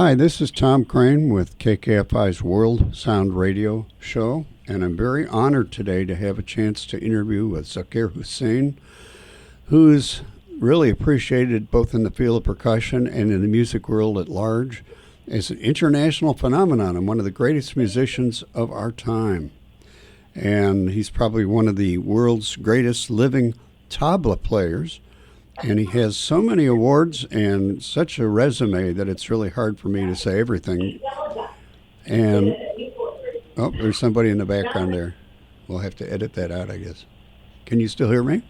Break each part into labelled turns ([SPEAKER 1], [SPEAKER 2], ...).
[SPEAKER 1] Hi, this is Tom Crane with KKFI's World Sound Radio show, and I'm very honored today to have a chance to interview with Zakir Hussain, who is really appreciated both in the field of percussion and in the music world at large as an international phenomenon and one of the greatest musicians of our time. And he's probably one of the world's greatest living tabla players. And he has so many awards and such a resume that it's really hard for me to say everything. And, oh, there's somebody in the background there. We'll have to edit that out, I guess. Can you still hear me?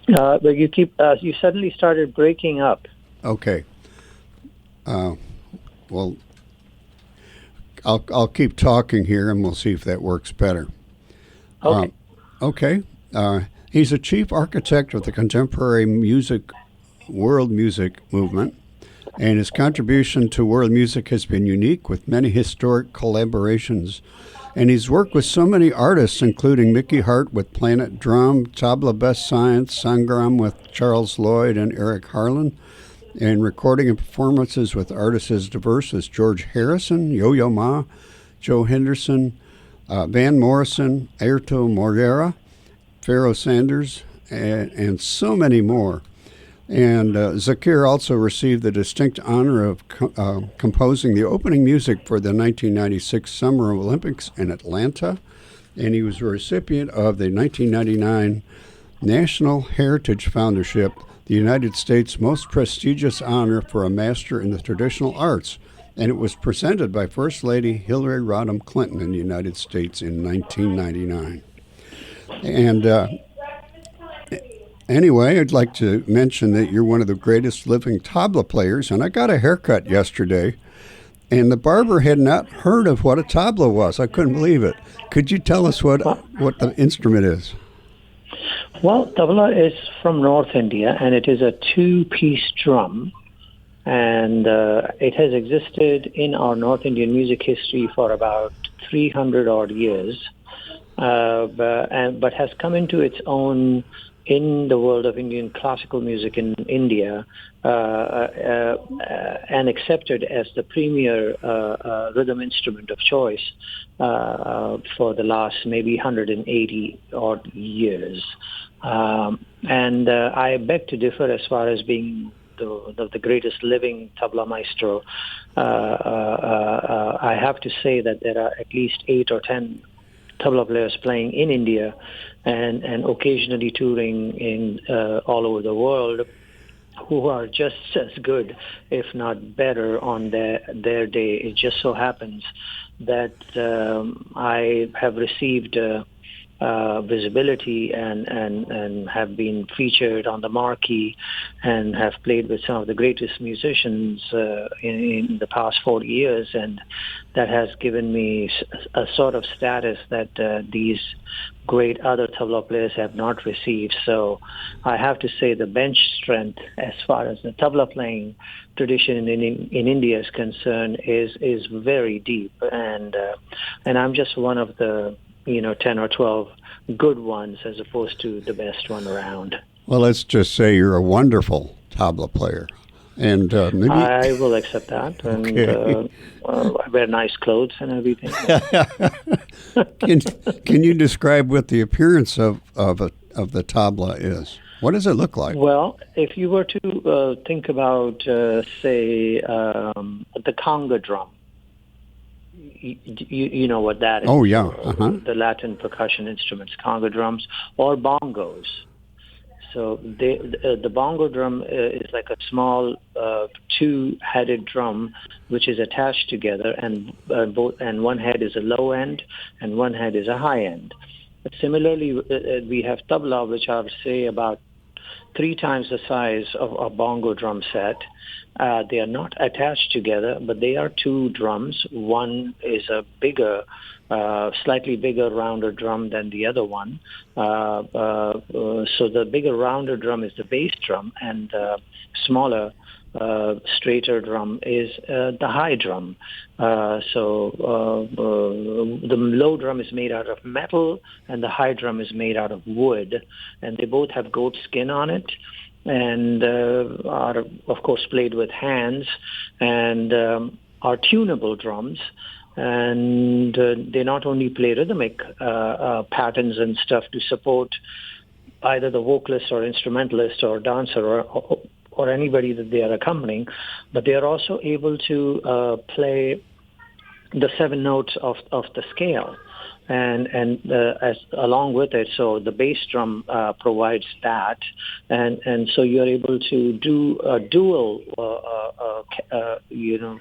[SPEAKER 2] But you suddenly started breaking up.
[SPEAKER 1] Okay. Well, I'll keep talking here and we'll see if that works better.
[SPEAKER 2] Okay.
[SPEAKER 1] Okay. He's a chief architect of the contemporary world music movement, and his contribution to world music has been unique with many historic collaborations. And he's worked with so many artists, including Mickey Hart with Planet Drum, Tabla Best Science, Sangram with Charles Lloyd and Eric Harlan, and recording and performances with artists as diverse as George Harrison, Yo-Yo Ma, Joe Henderson, Van Morrison, Airto Moreira, Pharoah Sanders, and so many more. And Zakir also received the distinct honor of composing the opening music for the 1996 Summer Olympics in Atlanta, and he was a recipient of the 1999 National Heritage Foundership, the United States' most prestigious honor for a master in the traditional arts, and it was presented by First Lady Hillary Rodham Clinton in the United States in 1999. And anyway, I'd like to mention that you're one of the greatest living tabla players, and I got a haircut yesterday, and the barber had not heard of what a tabla was. I couldn't believe it. Could you tell us what the instrument is?
[SPEAKER 2] Well, tabla is from North India, and it is a two-piece drum, and it has existed in our North Indian music history for about 300-odd years. But has come into its own in the world of Indian classical music in India and accepted as the premier rhythm instrument of choice for the last maybe 180 odd years. And I beg to differ as far as being the greatest living tabla maestro. I have to say that there are at least 8 or 10 tabla players playing in India and occasionally touring in all over the world who are just as good, if not better, on their day. It just so happens that I have received visibility and have been featured on the marquee and have played with some of the greatest musicians in the past 40 years, and that has given me a sort of status that these great other tabla players have not received. So I have to say the bench strength as far as the tabla playing tradition in India is concerned is very deep, and I'm just one of the 10 or 12 good ones as opposed to the best one around.
[SPEAKER 1] Well, let's just say you're a wonderful tabla player. And maybe
[SPEAKER 2] I will accept that. And
[SPEAKER 1] okay.
[SPEAKER 2] I wear nice clothes and everything.
[SPEAKER 1] Can you describe what the appearance of the tabla is? What does it look like?
[SPEAKER 2] Well, if you were to think about, say, the conga drum, you know what that is.
[SPEAKER 1] Oh, yeah.
[SPEAKER 2] The Latin percussion instruments, conga drums, or bongos. So the bongo drum is like a small two-headed drum which is attached together, and one head is a low end and one head is a high end. But similarly, we have tabla, which are, say, about 3 times the size of a bongo drum set. They are not attached together, but they are 2 drums. One is a bigger, slightly bigger, rounder drum than the other one. So the bigger, rounder drum is the bass drum, and smaller, straighter drum is the high drum. So the low drum is made out of metal, and the high drum is made out of wood, and they both have goat skin on it. and are, of course, played with hands, and are tunable drums. And they not only play rhythmic patterns and stuff to support either the vocalist or instrumentalist or dancer or anybody that they are accompanying, but they are also able to play the 7 notes of the scale, and as along with it, so the bass drum provides that, and so you're able to do a dual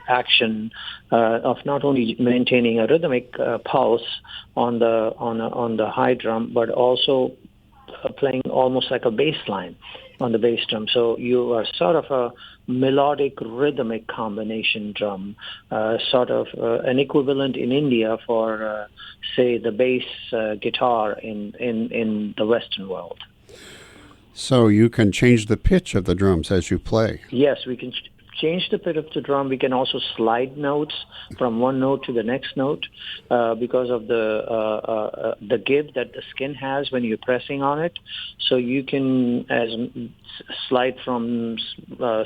[SPEAKER 2] action of not only maintaining a rhythmic pulse on the high drum, but also playing almost like a bass line on the bass drum. So you are sort of a melodic rhythmic combination drum, sort of an equivalent in India for, say, the bass guitar in the Western world.
[SPEAKER 1] So you can change the pitch of the drums as you play.
[SPEAKER 2] Yes, we can change the pitch of the drum. We can also slide notes from one note to the next note because of the give that the skin has when you're pressing on it. So you can slide from,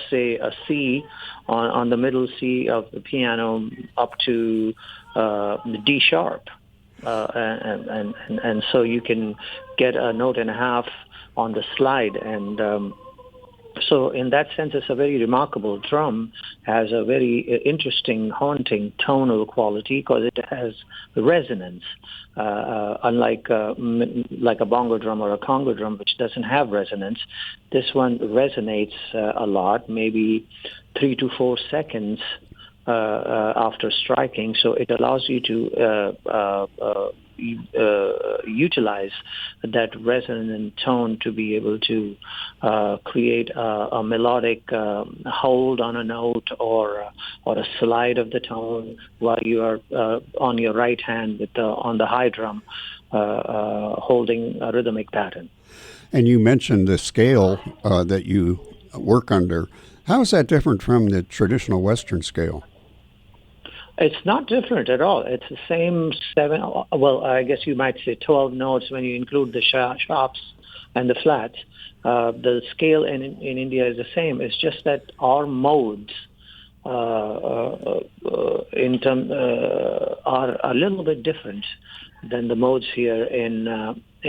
[SPEAKER 2] say, a C on the middle C of the piano up to the D sharp. And so you can get a note and a half on the slide, and so in that sense, it's a very remarkable drum, has a very interesting, haunting tonal quality because it has resonance, unlike like a bongo drum or a conga drum, which doesn't have resonance. This one resonates a lot, maybe 3 to 4 seconds after striking, so it allows you to utilize that resonant tone to be able to create a melodic hold on a note or a slide of the tone while you are on your right hand on the high drum holding a rhythmic pattern.
[SPEAKER 1] And you mentioned the scale that you work under. How is that different from the traditional Western scale?
[SPEAKER 2] It's not different at all. It's the same 7, well, I guess you might say 12 notes when you include the sharps and the flats. The scale in India is the same. It's just that our modes are a little bit different than the modes here in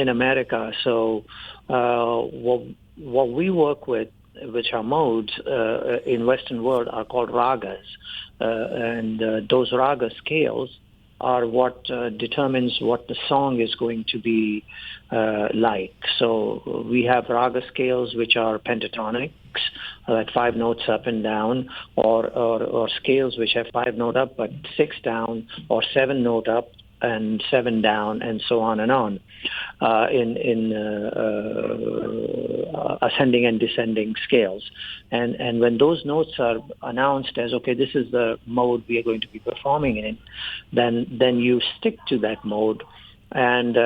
[SPEAKER 2] America. So what we work with, which are modes in Western world, are called ragas. And those raga scales are what determines what the song is going to be like. So we have raga scales which are pentatonics, like 5 notes up and down, or scales which have 5 note up but 6 down, or 7 note up and 7 down, and so on and on, in ascending and descending scales. And when those notes are announced as, okay, this is the mode we are going to be performing in, then you stick to that mode and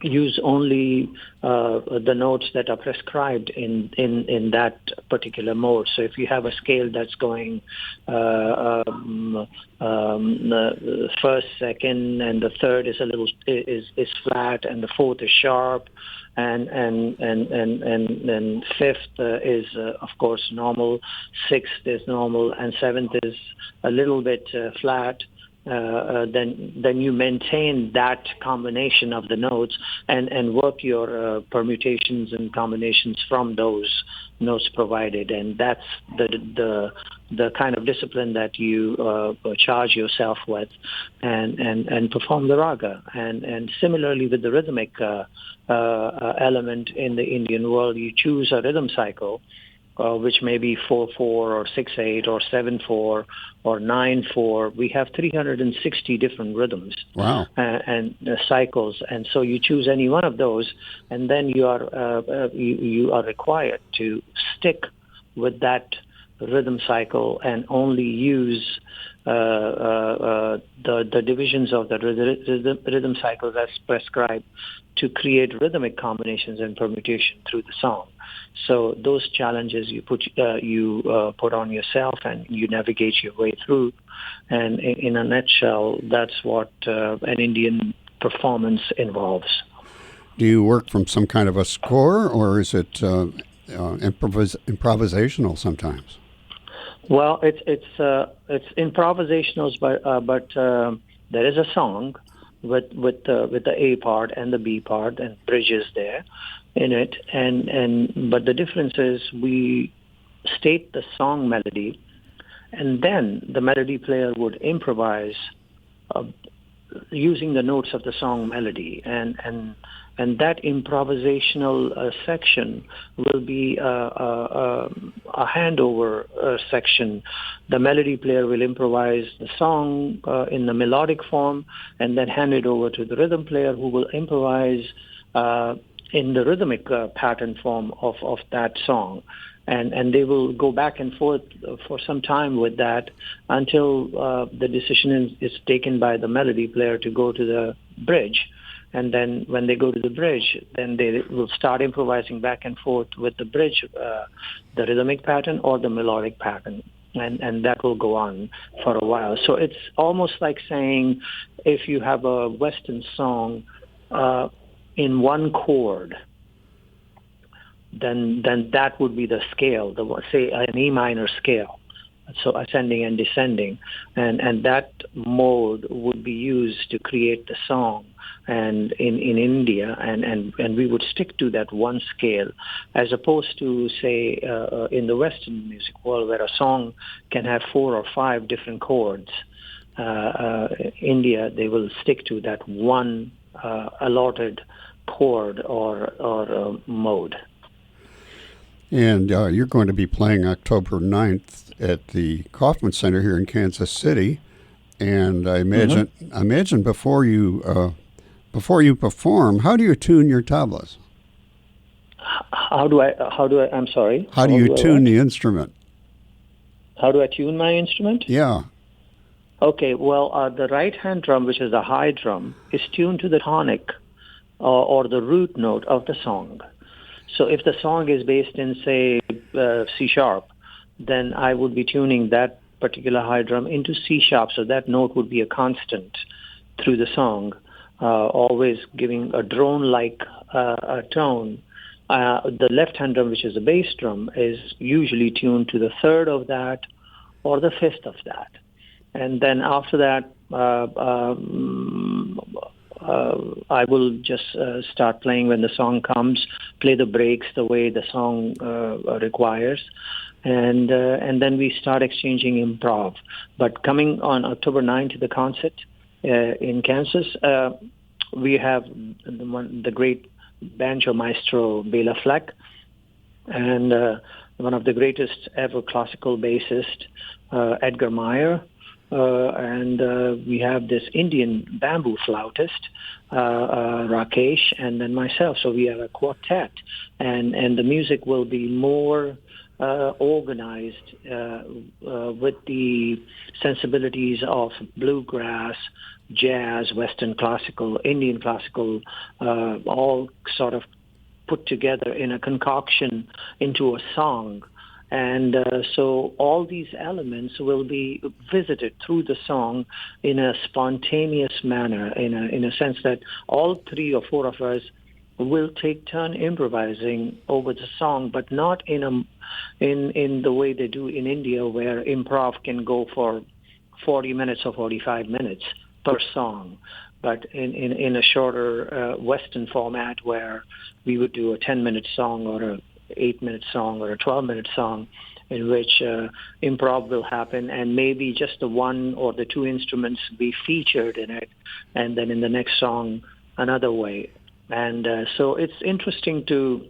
[SPEAKER 2] use only the notes that are prescribed in that particular mode. So if you have a scale that's going first, second, and the third is a little is flat, and the fourth is sharp, and fifth is of course normal, sixth is normal, and seventh is a little bit flat. Then you maintain that combination of the notes and work your permutations and combinations from those notes provided, and that's the kind of discipline that you charge yourself with and perform the raga. And similarly with the rhythmic element in the Indian world, you choose a rhythm cycle, which may be 4/4 or 6/8 or 7/4 or 9/4. We have 360 different rhythms.
[SPEAKER 1] Wow.
[SPEAKER 2] And cycles, and so you choose any one of those, and then you are required to stick with that rhythm cycle and only use the divisions of the rhythm cycles as prescribed to create rhythmic combinations and permutation through the song. So those challenges you put on yourself, and you navigate your way through. And in a nutshell, that's what an Indian performance involves.
[SPEAKER 1] Do you work from some kind of a score, or is it improvisational sometimes.
[SPEAKER 2] Well, it's improvisational, but there is a song with the A part and the B part and bridges there in it, and but the difference is we state the song melody, and then the melody player would improvise uh, using the notes of the song melody, and that improvisational section will be a handover section. The melody player will improvise the song in the melodic form, and then hand it over to the rhythm player, who will improvise in the rhythmic pattern form of that song. And they will go back and forth for some time with that until the decision is taken by the melody player to go to the bridge. And then when they go to the bridge, then they will start improvising back and forth with the bridge, the rhythmic pattern or the melodic pattern. And that will go on for a while. So it's almost like saying if you have a Western song in one chord, then that would be the scale, say an E minor scale, so ascending and descending, and that mode would be used to create the song. And in India, and we would stick to that one scale, as opposed to say in the Western music world where a song can have 4 or 5 different chords. India, they will stick to that one allotted chord or mode.
[SPEAKER 1] And you're going to be playing October 9th at the Kauffman Center here in Kansas City. And I imagine before you perform, how do you tune your tablas?
[SPEAKER 2] I'm sorry?
[SPEAKER 1] How do you tune the instrument?
[SPEAKER 2] How do I tune my instrument?
[SPEAKER 1] Yeah.
[SPEAKER 2] Okay, well, the right-hand drum, which is the high drum, is tuned to the tonic or the root note of the song. So if the song is based in, say, C sharp, then I would be tuning that particular high drum into C sharp, so that note would be a constant through the song, always giving a drone-like tone. The left-hand drum, which is the bass drum, is usually tuned to the third of that or the fifth of that. And then after that, I will just start playing when the song comes, play the breaks the way the song requires, and then we start exchanging improv. But coming on October 9th to the concert in Kansas, we have the great banjo maestro Bela Fleck, and one of the greatest ever classical bassist, Edgar Meyer. And we have this Indian bamboo flautist, Rakesh, and then myself. So we have a quartet, and the music will be more organized with the sensibilities of bluegrass, jazz, Western classical, Indian classical, all sort of put together in a concoction into a song. And so all these elements will be visited through the song in a spontaneous manner, in a sense that all 3 or 4 of us will take turn improvising over the song, but not in the way they do in India, where improv can go for 40 minutes or 45 minutes per song, but in a shorter Western format where we would do a 10-minute song or a 8-minute song or a 12-minute song, in which improv will happen, and maybe just the 1 or the 2 instruments be featured in it, and then in the next song another way. And so it's interesting to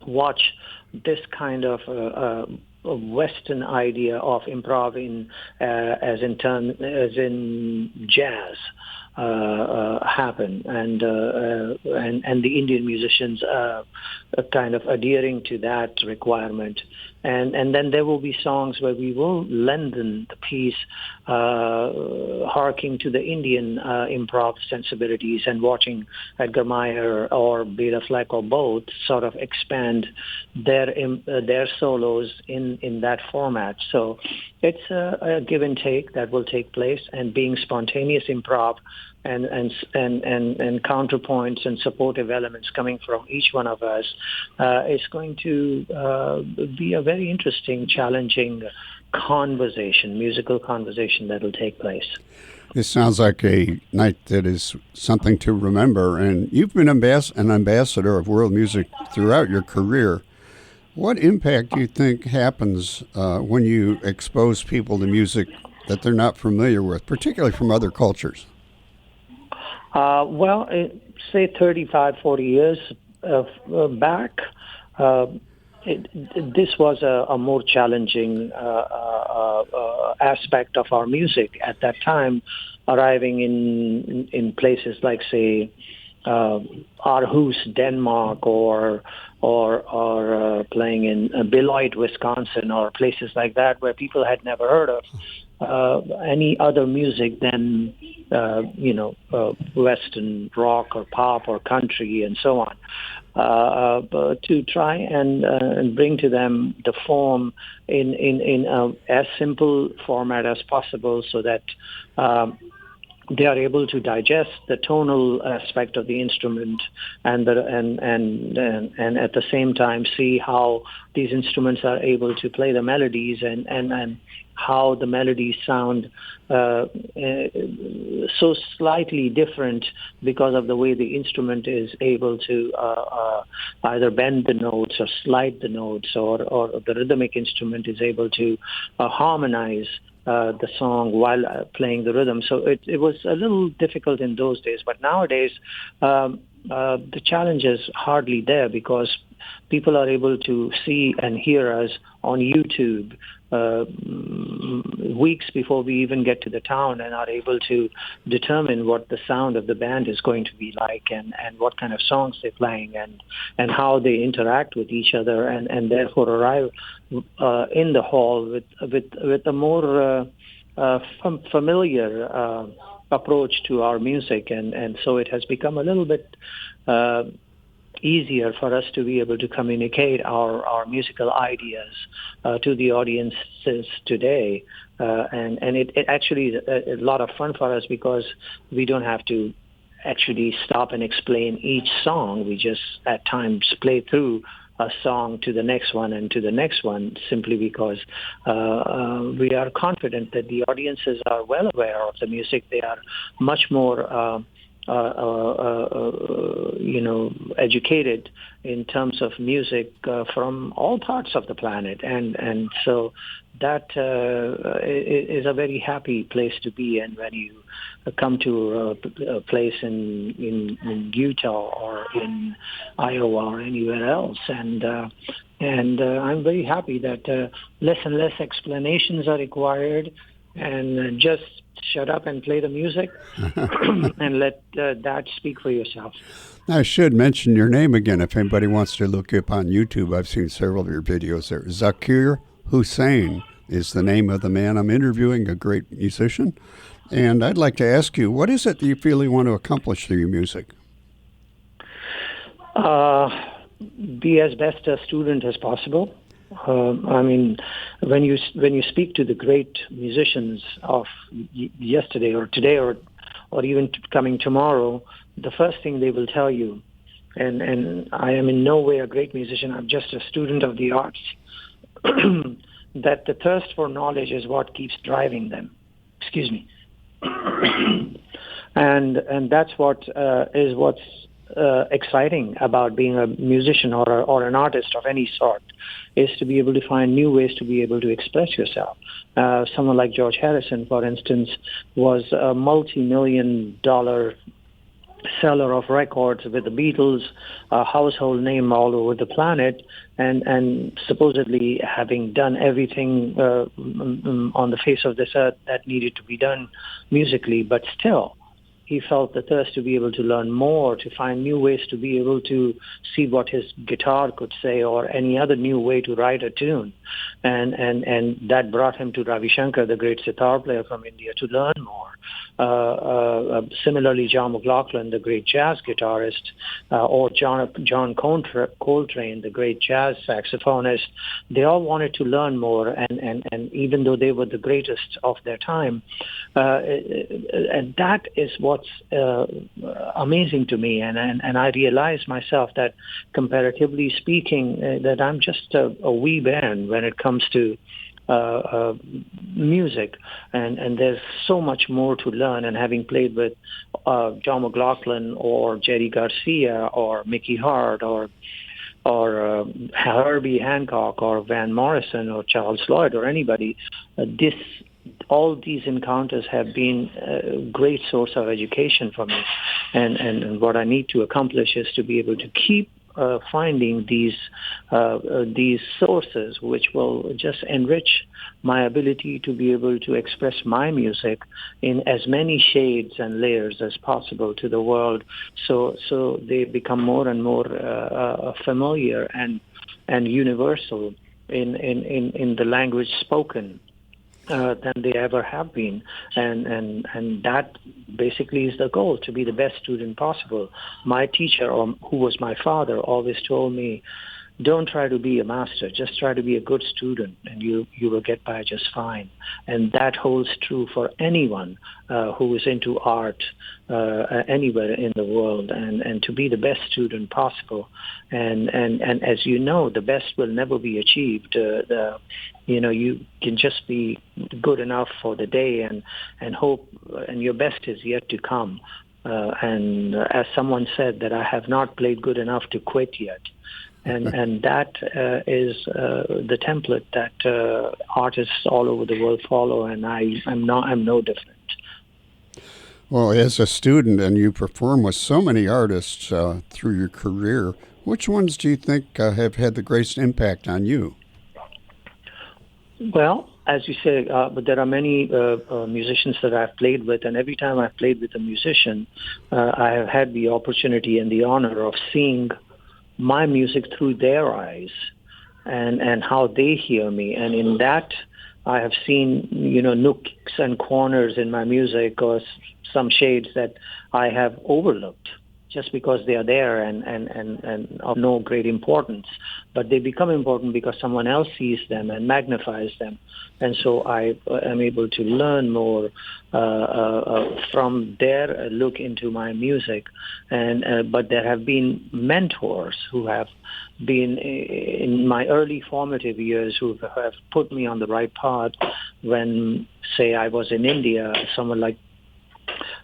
[SPEAKER 2] watch this kind of a Western idea of improv as in jazz happen, and the Indian musicians kind of adhering to that requirement, and then there will be songs where we will lengthen the piece, harking to the Indian improv sensibilities, and watching Edgar Meyer or Bela Fleck or both sort of expand their solos in that format. So it's a give and take that will take place, and being spontaneous improv and counterpoints and supportive elements coming from each one of us, is going to be a very interesting, challenging musical conversation that will take place.
[SPEAKER 1] This sounds like a night that is something to remember. And you've been an ambassador of world music throughout your career. What impact do you think happens when you expose people to music that they're not familiar with, particularly from other cultures?
[SPEAKER 2] Say 35, 40 years back, this was a more challenging aspect of our music at that time, arriving in places like, say, Aarhus, Denmark, or playing in Beloit, Wisconsin, or places like that where people had never heard of any other music than Western rock or pop or country and so on. But to try and bring to them the form in as simple format as possible, so that they are able to digest the tonal aspect of the instrument, and at the same time see how these instruments are able to play the melodies, and how the melodies sound so slightly different because of the way the instrument is able to either bend the notes or slide the notes, or the rhythmic instrument is able to harmonize the song while playing the rhythm. So it was a little difficult in those days, but nowadays the challenge is hardly there, because people are able to see and hear us on YouTube weeks before we even get to the town, and are able to determine what the sound of the band is going to be like, and what kind of songs they're playing, and how they interact with each other, and therefore arrive in the hall with a more familiar approach to our music, and so it has become a little bit easier for us to be able to communicate our musical ideas to the audiences today. And it actually is a lot of fun for us, because we don't have to actually stop and explain each song. We just at times play through a song to the next one and to the next one, simply because we are confident that the audiences are well aware of the music. They are much more educated in terms of music from all parts of the planet, and so that is a very happy place to be in when you come to a place in Utah or in Iowa or anywhere else, and I'm very happy that less and less explanations are required, and just shut up and play the music and let that speak for yourself.
[SPEAKER 1] I should mention your name again if anybody wants to look you up on YouTube. I've seen several of your videos there. Zakir Hussain is the name of the man I'm interviewing, a great musician. And I'd like to ask you, what is it that you feel you want to accomplish through your music?
[SPEAKER 2] Be as best a student as possible. I mean, when you speak to the great musicians of yesterday or today or even coming tomorrow, the first thing they will tell you, and I am in no way a great musician, I'm just a student of the arts, that the thirst for knowledge is what keeps driving them. Excuse me. and that's what's exciting about being a musician or an artist of any sort, is to be able to find new ways to be able to express yourself. Someone like George Harrison, for instance, was a multi-million-dollar seller of records with the Beatles, a household name all over the planet, and supposedly having done everything on the face of this earth that needed to be done musically, but still he felt the thirst to be able to learn more, to find new ways to be able to see what his guitar could say, or any other new way to write a tune. And that brought him to Ravi Shankar, the great sitar player from India, to learn more. Similarly, John McLaughlin, the great jazz guitarist, or John Coltrane, the great jazz saxophonist, they all wanted to learn more, and even though they were the greatest of their time, and that is what what's amazing to me, and I realize myself that comparatively speaking, that I'm just a wee bairn when it comes to music, and there's so much more to learn. And having played with John McLaughlin or Jerry Garcia or Mickey Hart or Herbie Hancock or Van Morrison or Charles Lloyd or anybody, all these encounters have been a great source of education for me. And what I need to accomplish is to be able to keep finding these sources which will just enrich my ability to be able to express my music in as many shades and layers as possible to the world, so they become more and more familiar and universal in the language spoken than they ever have been, and that basically is the goal, to be the best student possible. My teacher, or who was my father, always told me, don't try to be a master, just try to be a good student, and you will get by just fine. And that holds true for anyone who is into art anywhere in the world, and to be the best student possible. And as you know, the best will never be achieved. You can just be good enough for the day and hope, and your best is yet to come. And as someone said, that I have not played good enough to quit yet. And that is the template that artists all over the world follow, and I'm no different.
[SPEAKER 1] Well, as a student, and you perform with so many artists through your career, which ones do you think have had the greatest impact on you?
[SPEAKER 2] Well, as you say, but there are many musicians that I've played with, and every time I've played with a musician, I have had the opportunity and the honor of seeing my music through their eyes and how they hear me. And in that, I have seen, nooks and corners in my music, or some shades that I have overlooked just because they are there and of no great importance. But they become important because someone else sees them and magnifies them. And so I am able to learn more from their look into my music. But there have been mentors who have been in my early formative years who have put me on the right path when, say, I was in India, someone like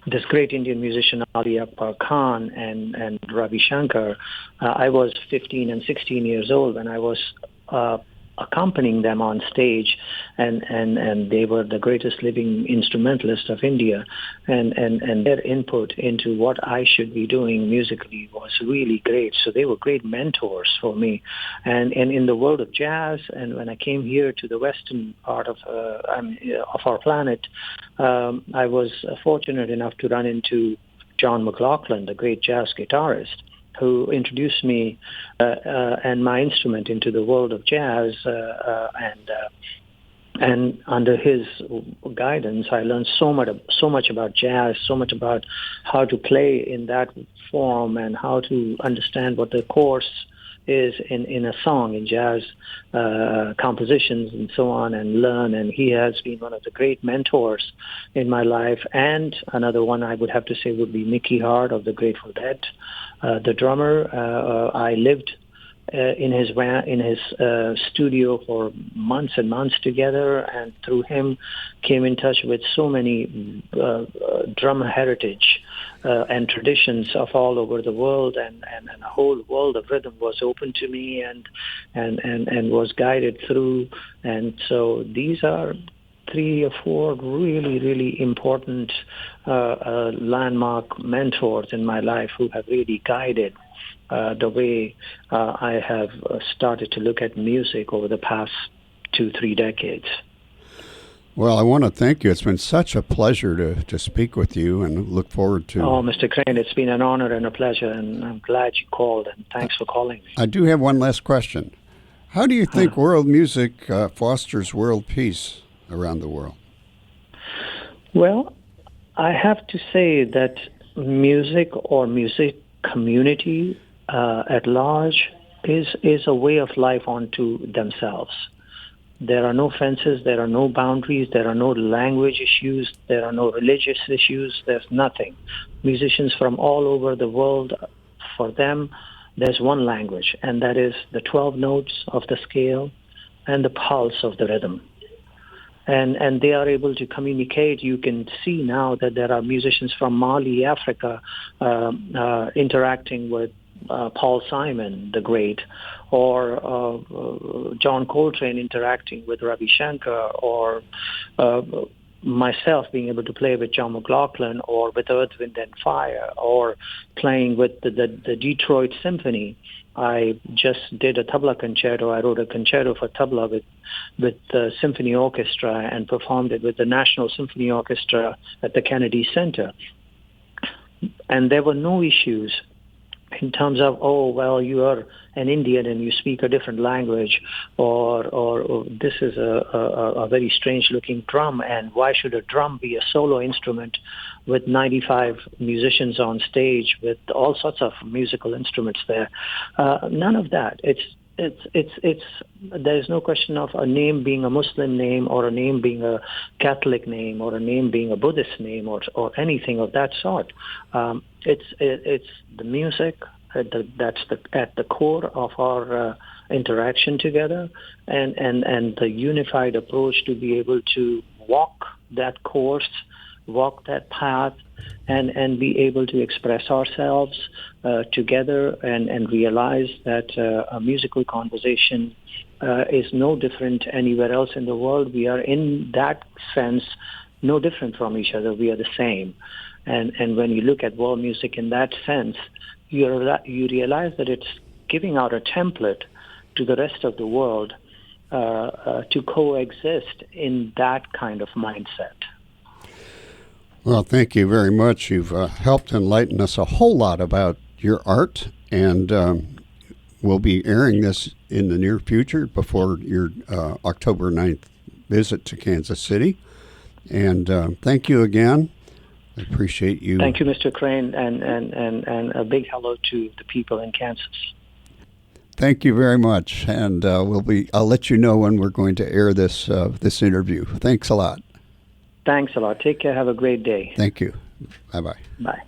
[SPEAKER 2] this great Indian musician Ali Akbar Khan and Ravi Shankar. I was 15 and 16 years old when I was accompanying them on stage, and they were the greatest living instrumentalists of India, and their input into what I should be doing musically was really great. So they were great mentors for me, and in the world of jazz. And when I came here to the western part of our planet, I was fortunate enough to run into John McLaughlin, the great jazz guitarist, who introduced me and my instrument into the world of jazz, and under his guidance, I learned so much about jazz, so much about how to play in that form, and how to understand what the chorus is in a song, in jazz compositions and so on, and learn. And he has been one of the great mentors in my life. And another one I would have to say would be Mickey Hart of the Grateful Dead, the drummer. I lived in his studio for months and months together, and through him came in touch with so many drum heritage and traditions of all over the world, and a whole world of rhythm was open to me, and was guided through. And so these are 3 or 4 really, really important landmark mentors in my life who have really guided the way I have started to look at music over the past 2-3 decades.
[SPEAKER 1] Well, I want to thank you. It's been such a pleasure to speak with you, and look forward to...
[SPEAKER 2] Oh, Mr. Crane, it's been an honor and a pleasure, and I'm glad you called, and thanks for calling me.
[SPEAKER 1] I do have one last question. How do you think world music fosters world peace around the world?
[SPEAKER 2] Well, I have to say that music or music community at large is a way of life unto themselves. There are no fences, there are no boundaries, there are no language issues, there are no religious issues, there's nothing. Musicians from all over the world, for them, there's one language, and that is the 12 notes of the scale and the pulse of the rhythm. And they are able to communicate. You can see now that there are musicians from Mali, Africa, interacting with Paul Simon, the great, or John Coltrane interacting with Ravi Shankar, or myself being able to play with John McLaughlin, or with Earth, Wind and Fire, or playing with the Detroit Symphony. I just did a tabla concerto. I wrote a concerto for tabla with the symphony orchestra and performed it with the National Symphony Orchestra at the Kennedy Center. And there were no issues in terms of, oh, well, you are an Indian and you speak a different language, or this is a very strange-looking drum, and why should a drum be a solo instrument with 95 musicians on stage with all sorts of musical instruments there? None of that. There's no question of a name being a Muslim name, or a name being a Catholic name, or a name being a Buddhist name, or anything of that sort. It's the music that's at the core of our interaction together, and the unified approach to be able to walk that course, walk that path, and be able to express ourselves together, and realize that a musical conversation is no different anywhere else in the world. We are, in that sense, no different from each other. We are the same. And when you look at world music in that sense, you realize that it's giving out a template to the rest of the world to coexist in that kind of mindset.
[SPEAKER 1] Well, thank you very much. You've helped enlighten us a whole lot about your art, and we'll be airing this in the near future before your October 9th visit to Kansas City. And thank you again. I appreciate you.
[SPEAKER 2] Thank you, Mr. Crane, and a big hello to the people in Kansas.
[SPEAKER 1] Thank you very much, and I'll let you know when we're going to air this interview. Thanks a lot.
[SPEAKER 2] Thanks a lot. Take care. Have a great day.
[SPEAKER 1] Thank you. Bye-bye.
[SPEAKER 2] Bye.